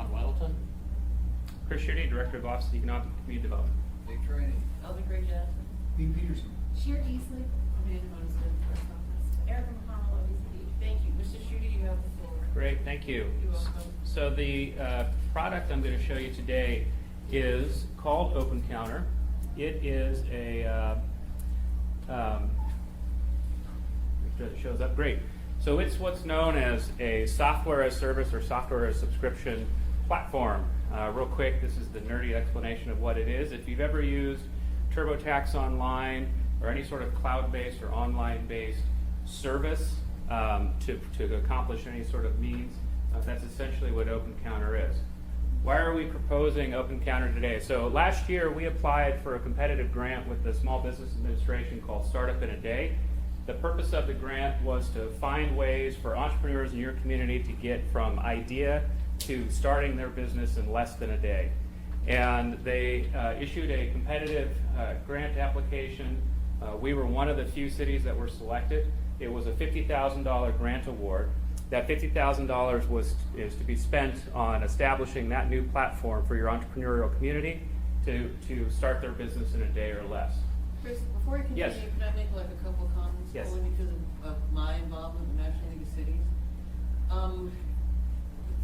Ron Weldon. Chris Schutte, Director of Office of Economic and Community Development. Dave Training. Elder Gray Jackson. Lee Peterson. Sheer Easley. Amanda Munson, Clerk's Office. Erica McConnell, OBCD. Thank you. Mr. Schutte, you have the floor. Great, thank you. You're welcome. So the product I'm going to show you today is called OpenCounter. It is a, make sure it shows up, great. So it's what's known as a software as service or software as subscription platform. Real quick, this is the nerdy explanation of what it is. If you've ever used TurboTax Online or any sort of cloud-based or online-based service to accomplish any sort of means, that's essentially what OpenCounter is. Why are we proposing OpenCounter today? So last year we applied for a competitive grant with the Small Business Administration called Startup in a Day. The purpose of the grant was to find ways for entrepreneurs in your community to get from idea to starting their business in less than a day. And they issued a competitive grant application. We were one of the few cities that were selected. It was a $50,000 grant award. That $50,000 is to be spent on establishing that new platform for your entrepreneurial community to start their business in a day or less. Chris, before you continue, Yes. can I make like a couple comments? Yes. Only because of my involvement in the National League of Cities.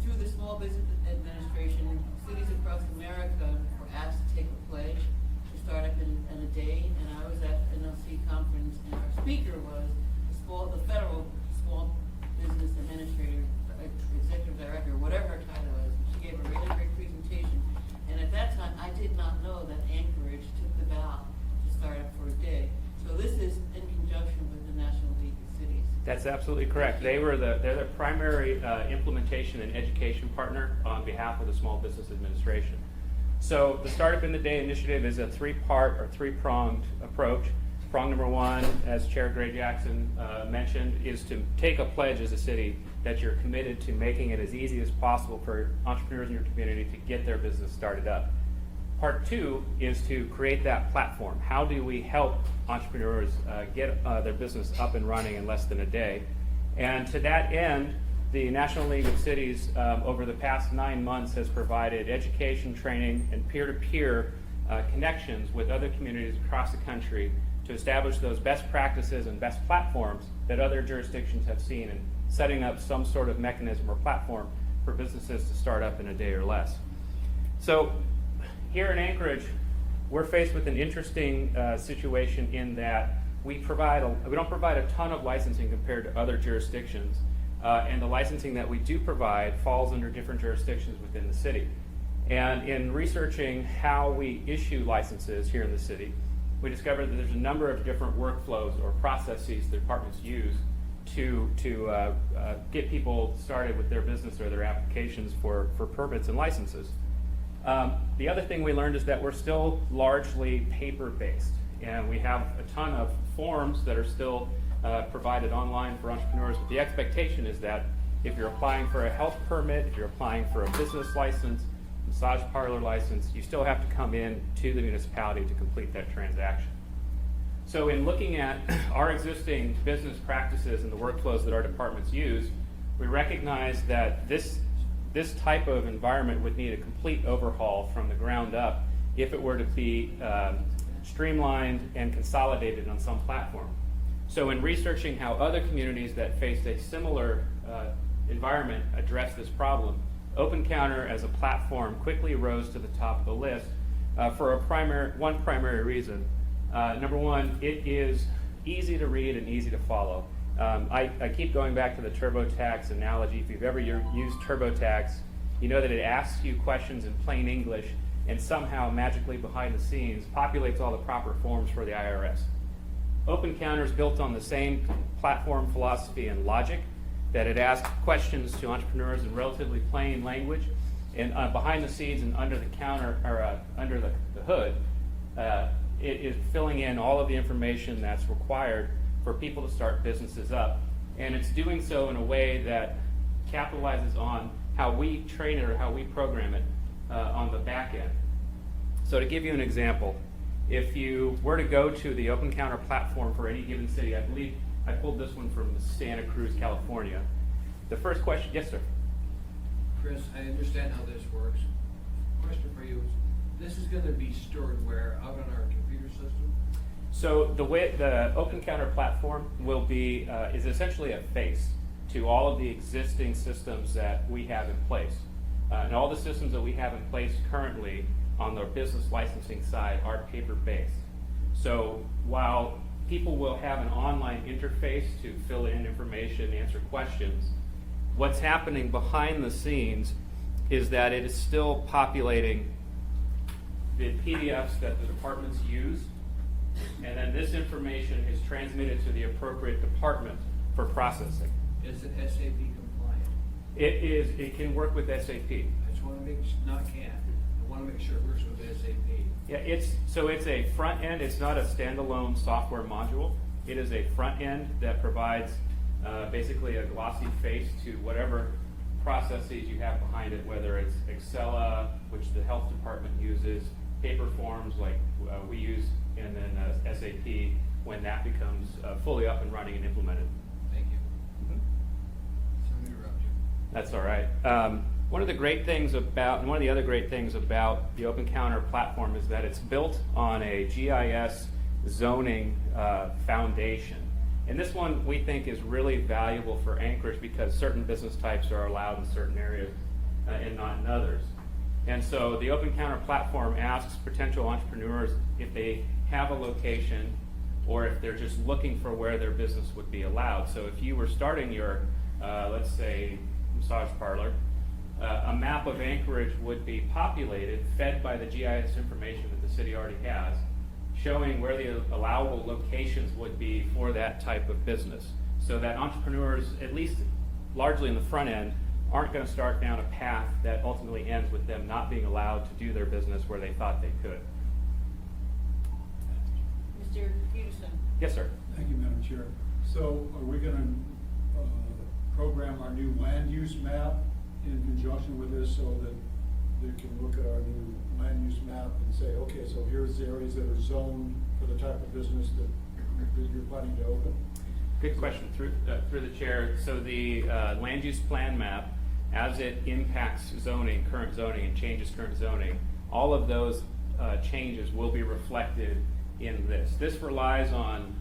Through the Small Business Administration, cities across America were asked to take a pledge to start up in a day, and I was at an NLC conference, and our speaker was the federal Small Business Administrator, Executive Director, whatever her title is. She gave a really great presentation, and at that time, I did not know that Anchorage took the vow to start up for a day. So this is in conjunction with the National League of Cities. That's absolutely correct. They're the primary implementation and education partner on behalf of the Small Business Administration. So the Startup in the Day initiative is a three-part or three-pronged approach. Prong number one, as Chair Gray Jackson mentioned, is to take a pledge as a city that you're committed to making it as easy as possible for entrepreneurs in your community to get their business started up. Part two is to create that platform. How do we help entrepreneurs get their business up and running in less than a day? And to that end, the National League of Cities over the past 9 months has provided education, training, and peer-to-peer connections with other communities across the country to establish those best practices and best platforms that other jurisdictions have seen in setting up some sort of mechanism or platform for businesses to start up in a day or less. So here in Anchorage, we're faced with an interesting situation in that we don't provide a ton of licensing compared to other jurisdictions, and the licensing that we do provide falls under different jurisdictions within the city. And in researching how we issue licenses here in the city, we discovered that there's a number of different workflows or processes the departments use to get people started with their business or their applications for permits and licenses. The other thing we learned is that we're still largely paper-based, and we have a ton of forms that are still provided online for entrepreneurs, but the expectation is that if you're applying for a health permit, if you're applying for a business license, massage parlor license, you still have to come in to the municipality to complete that transaction. So in looking at our existing business practices and the workflows that our departments use, we recognize that this type of environment would need a complete overhaul from the ground up if it were to be streamlined and consolidated on some platform. So in researching how other communities that faced a similar environment address this problem, OpenCounter as a platform quickly rose to the top of the list for one primary reason. Number one, it is easy to read and easy to follow. I keep going back to the TurboTax analogy. If you've ever used TurboTax, you know that it asks you questions in plain English and somehow magically behind the scenes populates all the proper forms for the IRS. OpenCounter is built on the same platform philosophy and logic, that it asks questions to entrepreneurs in relatively plain language, and behind the scenes and under the counter or under the hood, it is filling in all of the information that's required for people to start businesses up, and it's doing so in a way that capitalizes on how we train it or how we program it on the back end. So to give you an example, if you were to go to the OpenCounter platform for any given city, I believe I pulled this one from Santa Cruz, California. The first question, yes, sir. Chris, I understand how this works. Question for you is, this is gonna be stored where? Out on our computer system? So the way the OpenCounter Platform will be, is essentially a face to all of the existing systems that we have in place. And all the systems that we have in place currently on the business licensing side are paper-based. So while people will have an online interface to fill in information, answer questions, what's happening behind the scenes is that it is still populating the PDFs that the departments use, and then this information is transmitted to the appropriate department for processing. Is it SAP compliant? It can work with SAP. I just wanna make, not can, I wanna make sure it works with SAP. Yeah, it's a front end, it's not a standalone software module. It is a front end that provides basically a glossy face to whatever processes you have behind it, whether it's Excel, which the health department uses, paper forms like we use, and then SAP when that becomes fully up and running and implemented. Thank you. Sorry to interrupt you. That's all right. One of the other great things about the OpenCounter platform is that it's built on a GIS Zoning Foundation. And this one we think is really valuable for anchorage because certain business types are allowed in certain areas and not in others. And so the OpenCounter platform asks potential entrepreneurs if they have a location or if they're just looking for where their business would be allowed. So if you were starting your, let's say, massage parlor, a map of Anchorage would be populated, fed by the GIS information that the city already has, showing where the allowable locations would be for that type of business. So that entrepreneurs, at least largely in the front end, aren't going to start down a path that ultimately ends with them not being allowed to do their business where they thought they could. Mr. Peterson? Yes, sir. Thank you, Madam Chair. So are we going to program our new land use map in conjunction with this so that they can look at our new land use map and say, okay, so here's the areas that are zoned for the type of business that you're planning to open? Good question. Through the chair. So the land use plan map, as it impacts zoning, current zoning, and changes current zoning, all of those changes will be reflected in this. This relies on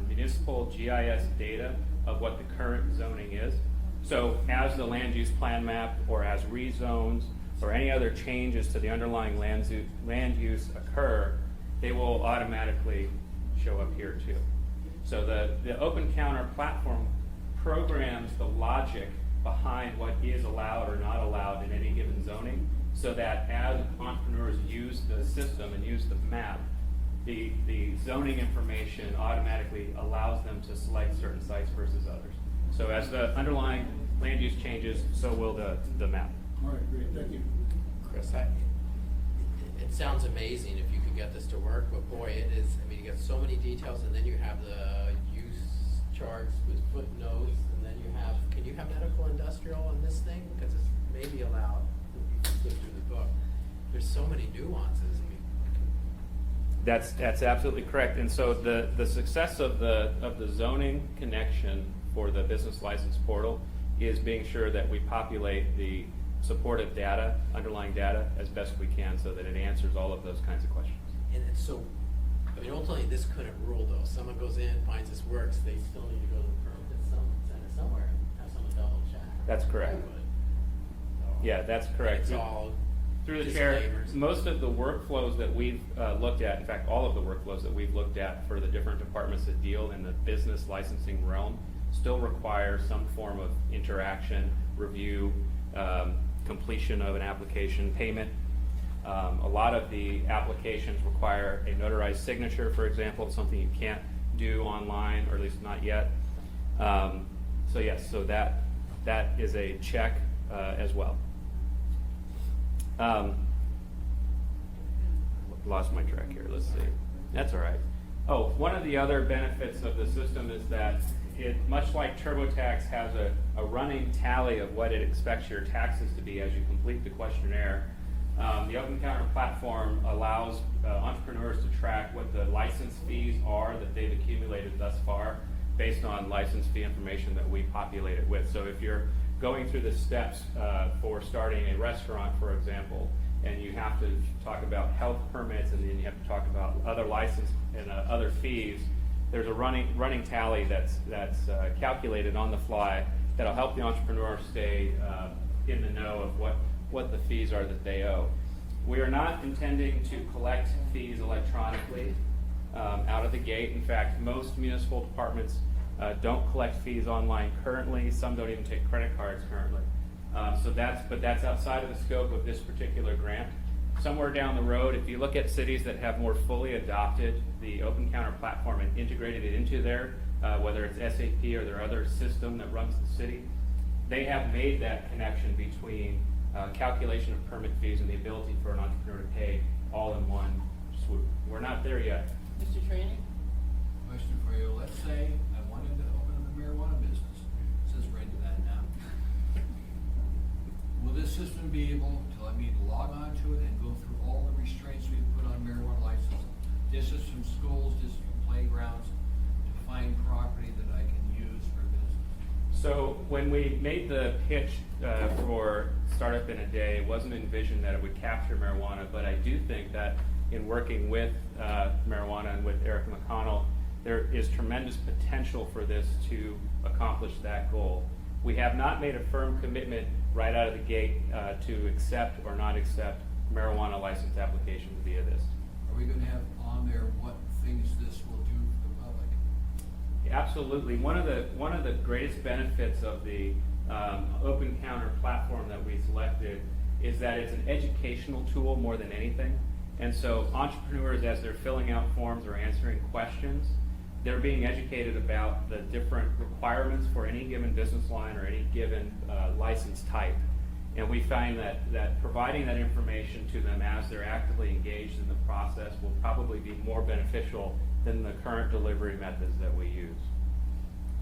municipal GIS data of what the current zoning is. So as the land use plan map or as rezones or any other changes to the underlying land use occur, they will automatically show up here too. So the OpenCounter platform programs the logic behind what is allowed or not allowed in any given zoning, so that as entrepreneurs use the system and use the map, the zoning information automatically allows them to select certain sites versus others. So as the underlying land use changes, so will the map. All right, great, thank you. Chris, it sounds amazing if you could get this to work, but boy, it is, I mean, you get so many details, and then you have the use charts with footnotes, and then you have, can you have medical industrial on this thing? Because it's maybe allowed, if you flip through the book. There's so many nuances, I mean. That's absolutely correct. And so the success of the zoning connection for the business license portal is being sure that we populate the supportive data, underlying data, as best we can so that it answers all of those kinds of questions. And it's so, I mean, ultimately, this couldn't rule though. Someone goes in, finds this works, they still need to go to the permit center somewhere and have someone double check. That's correct. Yeah, that's correct. It's all Through the chair, disclaimers. most of the workflows that we've looked at, in fact, all of the workflows that we've looked at for the different departments that deal in the business licensing realm still require some form of interaction, review, completion of an application, payment. A lot of the applications require a notarized signature, for example. It's something you can't do online, or at least not yet. So yes, so that is a check as well. Lost my track here. Let's see. That's all right. Oh, one of the other benefits of the system is that it, much like TurboTax, has a running tally of what it expects your taxes to be as you complete the questionnaire. The OpenCounter platform allows entrepreneurs to track what the license fees are that they've accumulated thus far based on license fee information that we populate it with. So if you're going through the steps for starting a restaurant, for example, and you have to talk about health permits, and then you have to talk about other license and other fees. There's a running tally that's calculated on the fly that'll help the entrepreneur stay in the know of what the fees are that they owe. We are not intending to collect fees electronically out of the gate. In fact, most municipal departments don't collect fees online currently. Some don't even take credit cards currently. But that's outside of the scope of this particular grant. Somewhere down the road, if you look at cities that have more fully adopted the OpenCounter platform and integrated it into their, whether it's SAP or their other system that runs the city, they have made that connection between calculation of permit fees and the ability for an entrepreneur to pay all in one swoop. We're not there yet. Mr. Training? Question for you. Let's say I wanted to open up a marijuana business. Since we're into that now. Will this system be able to let me log on to it and go through all the restraints we put on marijuana license? Distance from schools, distance from playgrounds, to find property that I can use for business? So when we made the pitch for Startup in a Day, it wasn't envisioned that it would capture marijuana, but I do think that in working with marijuana and with Eric McConnell, there is tremendous potential for this to accomplish that goal. We have not made a firm commitment right out of the gate to accept or not accept marijuana license applications via this. Are we gonna have on there what things this will do for the public? Absolutely. One of the greatest benefits of the OpenCounter platform that we selected is that it's an educational tool more than anything. And so entrepreneurs, as they're filling out forms or answering questions, they're being educated about the different requirements for any given business line or any given license type. And we find that providing that information to them as they're actively engaged in the process will probably be more beneficial than the current delivery methods that we use.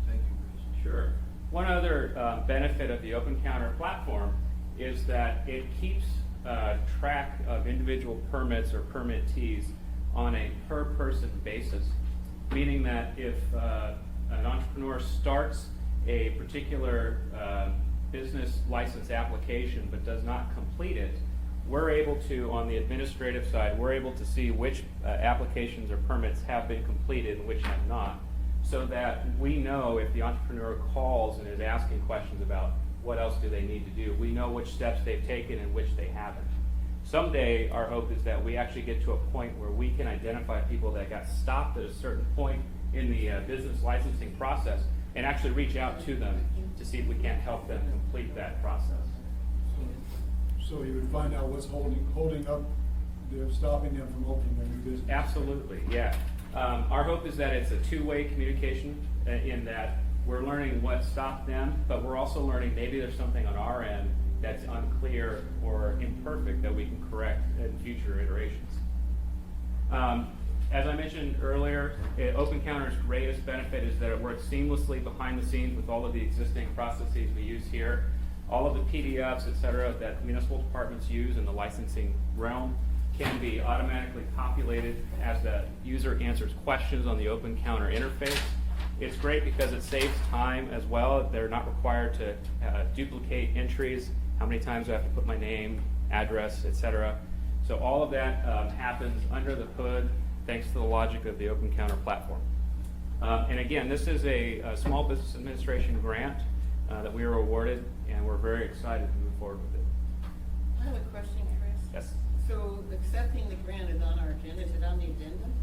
Thank you, Bruce. Sure. One other benefit of the OpenCounter platform is that it keeps track of individual permits or permittees on a per person basis, meaning that if an entrepreneur starts a particular business license application but does not complete it, we're able to, on the administrative side, we're able to see which applications or permits have been completed and which have not, so that we know if the entrepreneur calls and is asking questions about what else do they need to do, we know which steps they've taken and which they haven't. Someday, our hope is that we actually get to a point where we can identify people that got stopped at a certain point in the business licensing process and actually reach out to them to see if we can't help them complete that process. So you would find out what's holding up, stopping them from opening their new business. Absolutely, yeah. Our hope is that it's a two-way communication in that we're learning what stopped them, but we're also learning maybe there's something on our end that's unclear or imperfect that we can correct in future iterations. As I mentioned earlier, OpenCounter's greatest benefit is that it works seamlessly behind the scenes with all of the existing processes we use here. All of the PDFs, et cetera, that municipal departments use in the licensing realm can be automatically populated as the user answers questions on the OpenCounter interface. It's great because it saves time as well. They're not required to duplicate entries. How many times do I have to put my name, address, et cetera. So all of that happens under the hood thanks to the logic of the OpenCounter platform. And again, this is a Small Business Administration grant that we were awarded, and we're very excited to move forward with it. I have a question, Chris. Yes. So accepting the grant is on our agenda, is it on the addendum?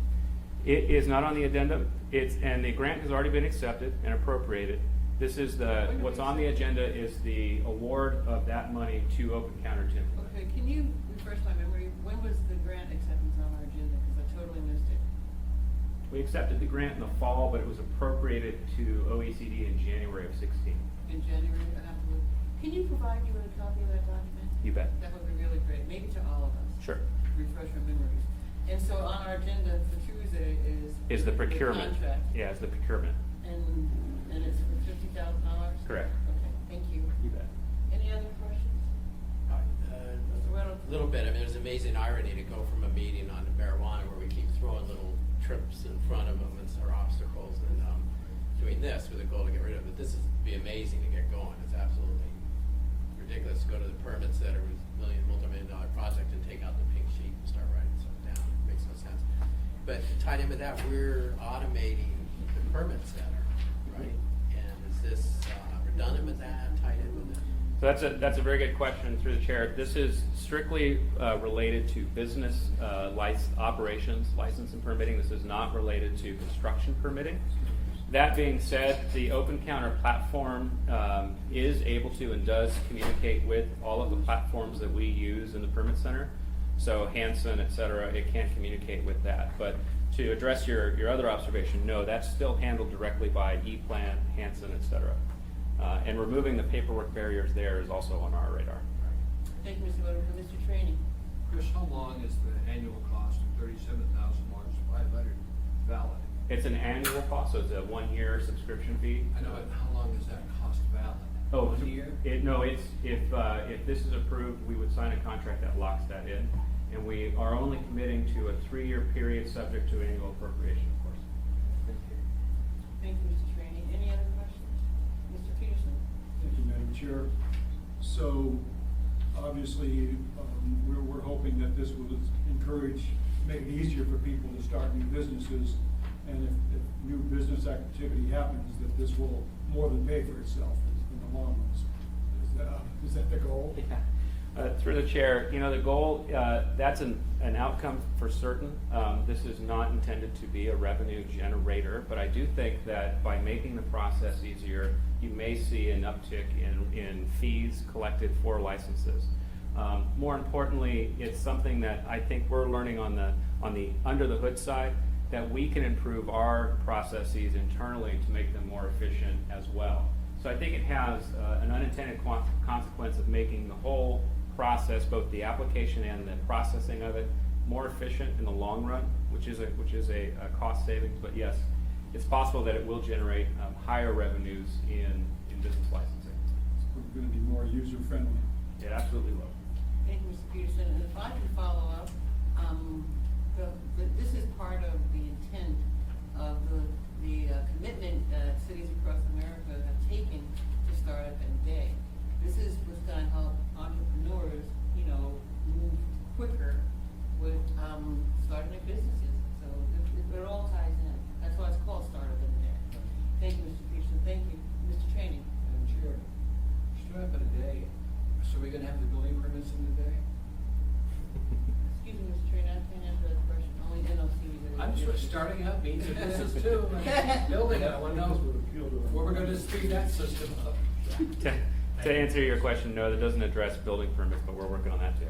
It is not on the addendum. And the grant has already been accepted and appropriated. This is what's on the agenda is the award of that money to OpenCounter to implement. Okay, can you refresh my memory? When was the grant acceptance on our agenda? Because I totally missed it. We accepted the grant in the fall, but it was appropriated to OECD in January of 16. In January, I have to look. Can you provide me with a copy of that document? You bet. That would be really great, maybe to all of us. Sure. Refresh our memories. And so on our agenda for Tuesday Is the procurement. contract. Yeah, it's the procurement. And it's for $50,000? Correct. Okay, thank you. You bet. Any other questions? Mr. Reynolds? A little bit. I mean, there's amazing irony to go from a meeting on marijuana where we keep throwing little trips in front of them or obstacles and doing this with a goal to get rid of it. This is be amazing to get going. It's absolutely ridiculous to go to the permit center with multi-million-dollar project and take out the pink sheet and start writing stuff down. It makes no sense. But tied in with that, we're automating the permit center, right? And is this redundant with that, tied in with it? So that's a very good question through the chair. This is strictly related to business operations, license and permitting. This is not related to construction permitting. That being said, the OpenCounter Platform is able to and does communicate with all of the platforms that we use in the permit center. So Hanson, et cetera, it can communicate with that. But to address your other observation, no, that's still handled directly by ePlan, Hanson, et cetera. And removing the paperwork barriers there is also on our radar. Thank you, Mr. Butterfield. Mr. Trainee? Chris, how long is the annual cost of $37,500 valid? It's an annual cost, so it's a 1-year subscription fee. I know, but how long is that cost valid? 1 year? If this is approved, we would sign a contract that locks that in, and we are only committing to a 3-year period subject to annual appropriation, of course. Thank you, Mr. Trainee. Any other questions? Mr. Peterson? Thank you, Madam Chair. So, obviously, we're hoping that this will encourage, make it easier for people to start new businesses. And if new business activity happens, that this will more than pay for itself in the long run. Is that the goal? Yeah. Through the chair, the goal, that's an outcome for certain. This is not intended to be a revenue generator, but I do think that by making the process easier, you may see an uptick in fees collected for licenses. More importantly, it's something that I think we're learning on the under the hood side, that we can improve our processes internally to make them more efficient as well. So I think it has an unintended consequence of making the whole process, both the application and the processing of it, more efficient in the long run, which is a cost savings. But yes, it's possible that it will generate higher revenues in business licensing. It's going to be more user-friendly. It absolutely will. Thank you, Mr. Peterson. And if I can follow up, this is part of the intent of the commitment that cities across America have taken to Startup in a Day. This is what's going to help entrepreneurs, move quicker with starting their businesses. So it all ties in. That's why it's called Startup in a Day. Thank you, Mr. Peterson. Thank you, Mr. Trainee. Madam Chair, starting up in a day, so we're gonna have the building permits in the day? Excuse me, Mr. Trainee, I can't answer that question. Only NLC. I'm just starting out, means a business too, and building it, I wanna know where we're gonna speed that system up. To answer your question, no, that doesn't address building permits, but we're working on that too.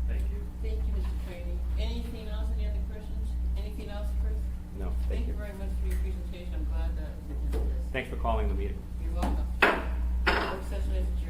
Thank you. Thank you, Mr. Trainee. Anything else? Any other questions? Anything else, Chris? No, Thank you very much for your presentation. I'm glad that we did this. Thanks for calling the meeting. You're welcome. Work session is adjourned.